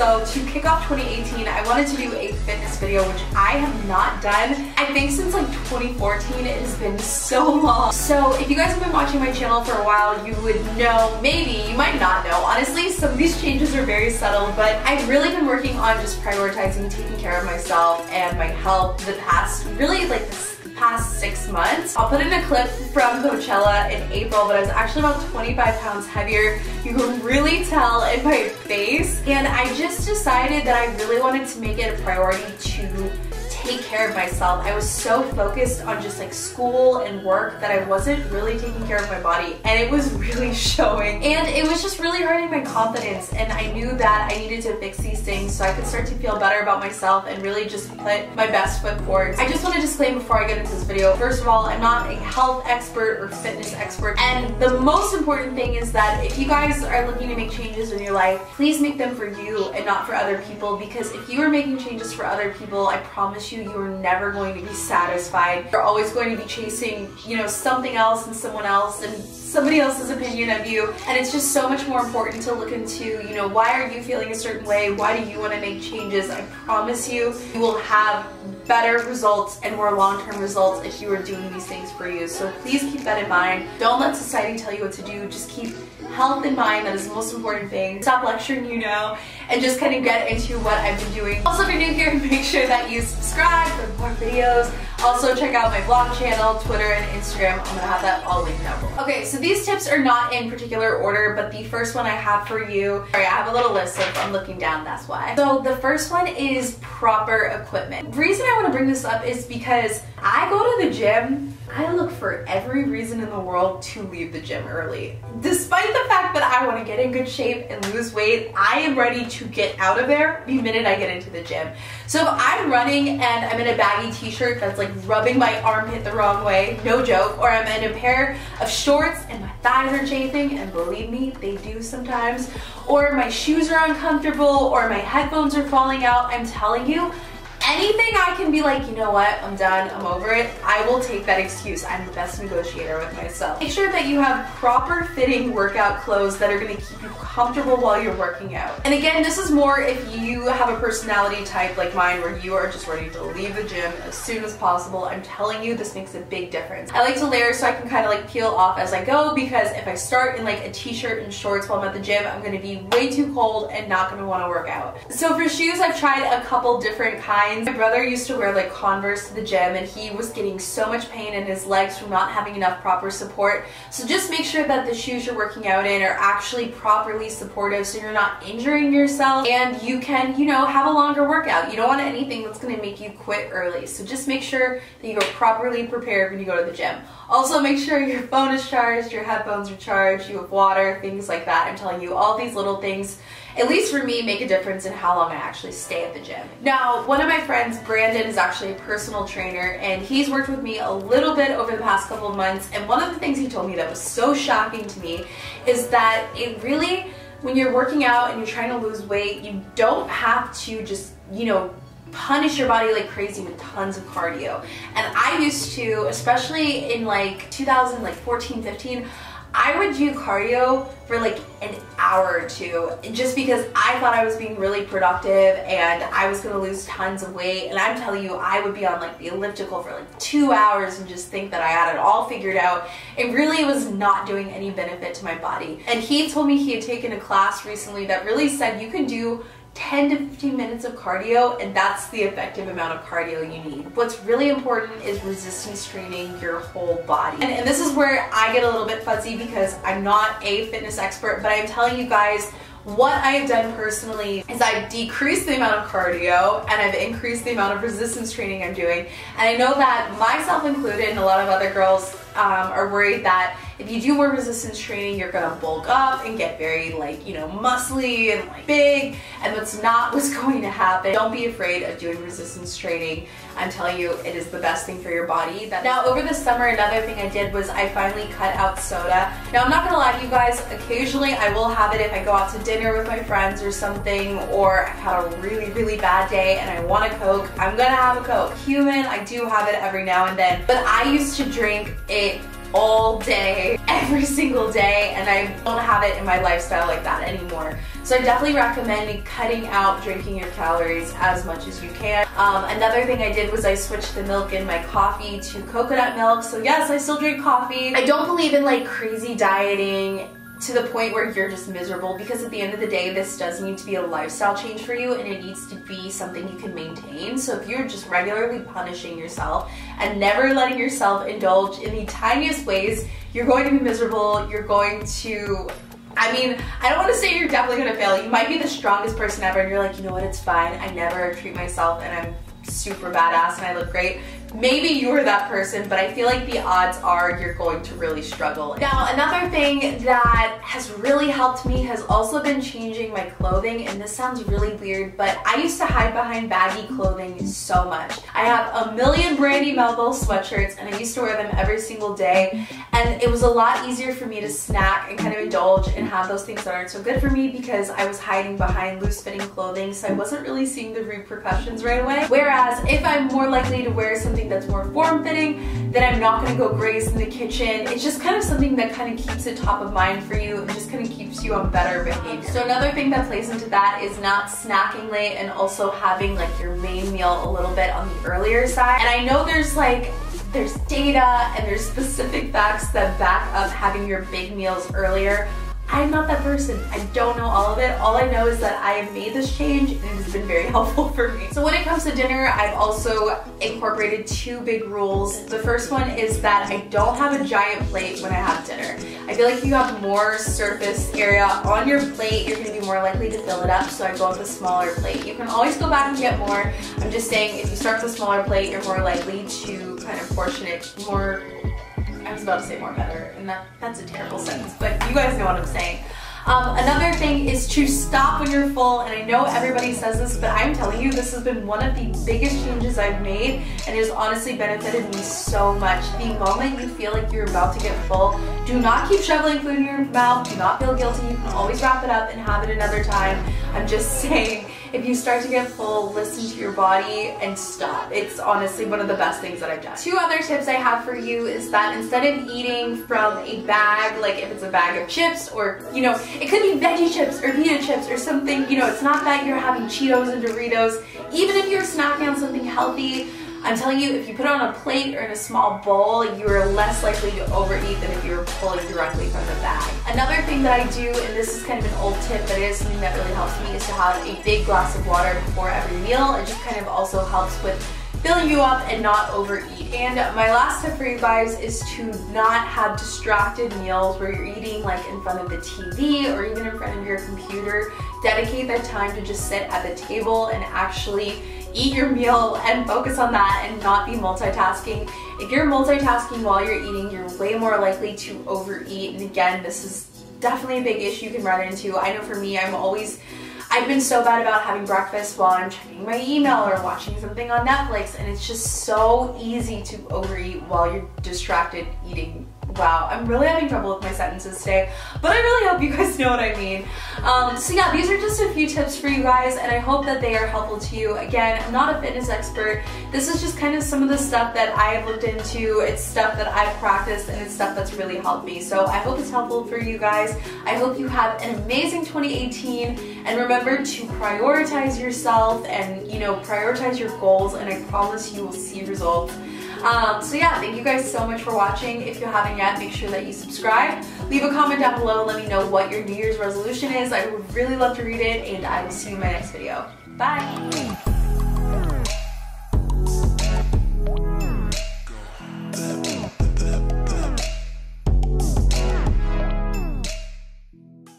So to kick off 2018, I wanted to do a fitness video, which I have not done. I think since like 2014, it has been so long. So if you guys have been watching my channel for a while, you would know, maybe, you might not know. Honestly, some of these changes are very subtle, but I've really been working on just prioritizing taking care of myself and my health the past, really like the past 6 months. I'll put in a clip from Coachella in April, but I was actually about 25 pounds heavier. You can really tell in my face. And I just decided that I really wanted to make it a priority to take care of myself. I was so focused on just like school and work that I wasn't really taking care of my body, and it was really showing, and it was just really hurting my confidence. And I knew that I needed to fix these things so I could start to feel better about myself and really just put my best foot forward. I just want to disclaim before I get into this video, first of all, I'm not a health expert or fitness expert, and the most important thing is that if you guys are looking to make changes in your life, please make them for you and not for other people, because if you are making changes for other people, I promise you are never going to be satisfied. You're always going to be chasing, you know, something else and someone else and somebody else's opinion of you, and it's just so much more important to look into, you know, why are you feeling a certain way? Why do you want to make changes? I promise you, you will have better results and more long-term results if you are doing these things for you. So please keep that in mind. Don't let society tell you what to do. Just keep health in mind. That is the most important thing. Stop lecturing, you know, and just kind of get into what I've been doing. Also, if you're new here, make sure that you subscribe for more videos. Also, check out my vlog channel, Twitter, and Instagram. I'm gonna have that all linked down below. Okay, so these tips are not in particular order, but the first one I have for you, sorry, I have a little list, so if I'm looking down, that's why. So the first one is proper equipment. The reason I wanna bring this up is because I go to the gym, I look for every reason in the world to leave the gym early. Despite the fact that I want to get in good shape and lose weight, I am ready to get out of there the minute I get into the gym. So if I'm running and I'm in a baggy t-shirt that's like rubbing my armpit the wrong way, no joke, or I'm in a pair of shorts and my thighs are chafing, and believe me, they do sometimes, or my shoes are uncomfortable, or my headphones are falling out, I'm telling you, anything I can be like, you know what, I'm done, I'm over it, I will take that excuse. I'm the best negotiator with myself. Make sure that you have proper fitting workout clothes that are gonna keep you comfortable while you're working out. And again, this is more if you have a personality type like mine where you are just ready to leave the gym as soon as possible. I'm telling you, this makes a big difference. I like to layer so I can kind of like peel off as I go, because if I start in like a t-shirt and shorts while I'm at the gym, I'm gonna be way too cold and not gonna wanna work out. So for shoes, I've tried a couple different kinds. My brother used to wear like Converse to the gym, and he was getting so much pain in his legs from not having enough proper support. So just make sure that the shoes you're working out in are actually properly supportive so you're not injuring yourself and you can, you know, have a longer workout. You don't want anything that's going to make you quit early. So just make sure that you are properly prepared when you go to the gym. Also, make sure your phone is charged, your headphones are charged, you have water, things like that. I'm telling you, all these little things, at least for me, make a difference in how long I actually stay at the gym. Now, one of my friends, Brandon, is actually a personal trainer, and he's worked with me a little bit over the past couple of months, and one of the things he told me that was so shocking to me is that it really, when you're working out and you're trying to lose weight, you don't have to just, you know, punish your body like crazy with tons of cardio. And I used to, especially in like 2014, 15, I would do cardio for like an hour or two just because I thought I was being really productive and I was gonna lose tons of weight. And I'm telling you, I would be on like the elliptical for like 2 hours and just think that I had it all figured out. It really was not doing any benefit to my body. And he told me he had taken a class recently that really said you can do 10 to 15 minutes of cardio, and that's the effective amount of cardio you need. What's really important is resistance training your whole body. And this is where I get a little bit fuzzy because I'm not a fitness expert, but I'm telling you guys, what I have done personally is I've decreased the amount of cardio and I've increased the amount of resistance training I'm doing. And I know that myself included and a lot of other girls are worried that if you do more resistance training, you're gonna bulk up and get very like, you know, muscly and like big, and that's not what's going to happen. Don't be afraid of doing resistance training. I'm telling you, it is the best thing for your body. Now, over the summer, another thing I did was I finally cut out soda. Now, I'm not gonna lie to you guys, occasionally I will have it if I go out to dinner with my friends or something, or I've had a really, really bad day and I want a Coke, I'm gonna have a Coke. Human, I do have it every now and then, but I used to drink it all day, every single day, and I don't have it in my lifestyle like that anymore. So I definitely recommend cutting out drinking your calories as much as you can. Another thing I did was I switched the milk in my coffee to coconut milk. So yes, I still drink coffee. I don't believe in like crazy dieting to the point where you're just miserable, because at the end of the day, this does need to be a lifestyle change for you, and it needs to be something you can maintain. So if you're just regularly punishing yourself and never letting yourself indulge in the tiniest ways, you're going to be miserable. You're going to, I mean, I don't want to say you're definitely going to fail. You might be the strongest person ever and you're like, you know what, it's fine. I never treat myself and I'm super badass and I look great. Maybe you're that person, but I feel like the odds are you're going to really struggle. Now, another thing that has really helped me has also been changing my clothing, and this sounds really weird, but I used to hide behind baggy clothing so much. I have a million Brandy Melville sweatshirts, and I used to wear them every single day, and it was a lot easier for me to snack and kind of indulge and have those things that aren't so good for me because I was hiding behind loose-fitting clothing, so I wasn't really seeing the repercussions right away. Whereas if I'm more likely to wear something that's more form-fitting, then I'm not gonna go graze in the kitchen. It's just kind of something that kind of keeps it top of mind for you and just kind of keeps you on better behavior. So another thing that plays into that is not snacking late and also having like your main meal a little bit on the earlier side. And I know there's data and there's specific facts that back up having your big meals earlier. I'm not that person. I don't know all of it. All I know is that I have made this change and it has been very helpful for me. So when it comes to dinner, I've also incorporated 2 big rules. The first one is that I don't have a giant plate when I have dinner. I feel like if you have more surface area on your plate, you're gonna be more likely to fill it up, so I go with a smaller plate. You can always go back and get more. I'm just saying if you start with a smaller plate, you're more likely to kind of portion it more. I was about to say more better, and that's a terrible sentence, but you guys know what I'm saying. Another thing is to stop when you're full, and I know everybody says this, but I'm telling you, this has been one of the biggest changes I've made, and it has honestly benefited me so much. The moment you feel like you're about to get full, do not keep shoveling food in your mouth, do not feel guilty, you can always wrap it up and have it another time. I'm just saying, if you start to get full, listen to your body and stop. It's honestly one of the best things that I've done. 2 other tips I have for you is that instead of eating from a bag, like if it's a bag of chips or, you know, it could be veggie chips or pita chips or something, you know, it's not that you're having Cheetos and Doritos. Even if you're snacking on something healthy, I'm telling you, if you put it on a plate or in a small bowl, you are less likely to overeat than if you were pulling directly from the bag. Another thing that I do, and this is kind of an old tip, but it is something that really helps me, is to have a big glass of water before every meal. It just kind of also helps with filling you up and not overeat. And my last tip for you guys is to not have distracted meals where you're eating like in front of the TV or even in front of your computer. Dedicate that time to just sit at the table and actually eat your meal and focus on that and not be multitasking. If you're multitasking while you're eating, you're way more likely to overeat. And again, this is definitely a big issue you can run into. I know for me, I've been so bad about having breakfast while I'm checking my email or watching something on Netflix, and it's just so easy to overeat while you're distracted eating. Wow, I'm really having trouble with my sentences today, but I really hope you guys know what I mean. So yeah, these are just a few tips for you guys, and I hope that they are helpful to you. Again, I'm not a fitness expert. This is just kind of some of the stuff that I have looked into. It's stuff that I've practiced, and it's stuff that's really helped me. So I hope it's helpful for you guys. I hope you have an amazing 2018, and remember to prioritize yourself and, you know, prioritize your goals, and I promise you will see results. So yeah, thank you guys so much for watching. If you haven't yet, make sure that you subscribe. Leave a comment down below, let me know what your New Year's resolution is. I would really love to read it, and I will see you in my next video. Bye!